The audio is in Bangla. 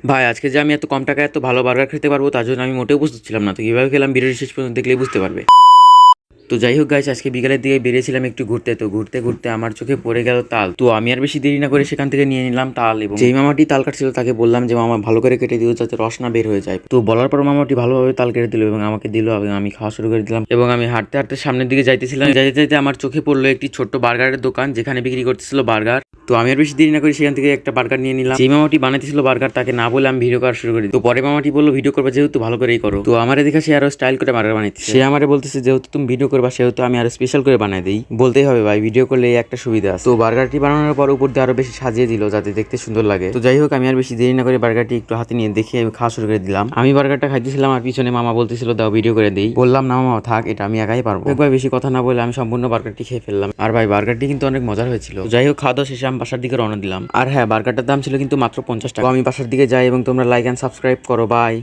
ভাই আজকে যে আমি এত কম টাকায় এত ভালো বার্গার খেতে পারবো তার জন্য আমি মোটেও বুঝতে ছিলাম না। তো কীভাবে খেলাম ভিডিওটি শেষ পর্যন্ত দেখলেই বুঝতে পারবে। তো যাই হোক গাইস, আজকে বিকালের দিকে বেরিয়েছিলাম একটু ঘুরতে। তো ঘুরতে ঘুরতে আমার চোখে পড়ে গেল তাল। তো আমি আর বেশি দেরি না করে সেখান থেকে নিয়ে নিলাম তাল, এবং যেই মামাটি তাল কাটছিল তাকে বললাম যে মামা ভালো করে কেটে দিও যাতে রস না বের হয়ে যায়। তো বলার পর মামাটি ভালোভাবে তাল কেটে দিল এবং আমাকে দিল, এবং আমি খাওয়া শুরু করে দিলাম। এবং আমি হাঁটতে হাঁটতে সামনের দিকে যাইতেছিলাম, যাইতে যাইতে আমার চোখে পড়লো একটি ছোট্ট বার্গারের দোকান যেখানে বিক্রি করতেছিল বার্গার। তো আমি আর বেশি দেরি না করে সেখান থেকে একটা বার্গার নিয়ে নিলাম। যেই মামাটি বানাইতেছিল বার্গার তাকে না বলে আমি ভিডিও করা শুরু করি। তো পরে মামাটি বললো ভিডিও করবা যেহেতু ভালো করেই করো। তো আমার দেখা সে আরো স্টাইল করে বার্গার বানাইতেছে। সে আমারে বলতেছে যেহেতু তুমি ভিডিও করবা সেহেতু আমি আরো স্পেশাল করে বানাই দেই। বলতেই হবে ভাই, ভিডিও করলে এই একটা সুবিধা আছে। তো বার্গারটি বানানোর পর উপর দিয়ে আরো বেশি সাজিয়ে দিল যাতে দেখতে সুন্দর লাগে। তো যাই হোক, আমি আর বেশি দেরি না করে বার্গারটি একটু হাতে নিয়ে দেখে আমি খাওয়া শুরু করে দিলাম। আমি বার্গারটা খাইতেছিলাম আর পিছনে মামা বলতেছিল দাও ভিডিও করে দেই। বললাম না মামা থাক, এটা আমি একাই পারবো। একবার বেশি কথা না বলে আমি সম্পূর্ণ বার্গারটি খেয়ে ফেললাম। আর ভাই বার্গারটি কিন্তু অনেক মজার হয়েছিল। যাই হোক, খাওয়া দাওয়া শেষে আমি বাসার দিকে রওনা দিলাম। আর হ্যাঁ, বার্গারটার দাম ছিল কিন্তু মাত্র 50 টাকা। তো আমি বাসার দিকে যাই এবং তোমরা লাইক এন্ড সাবস্ক্রাইব করো। বাই।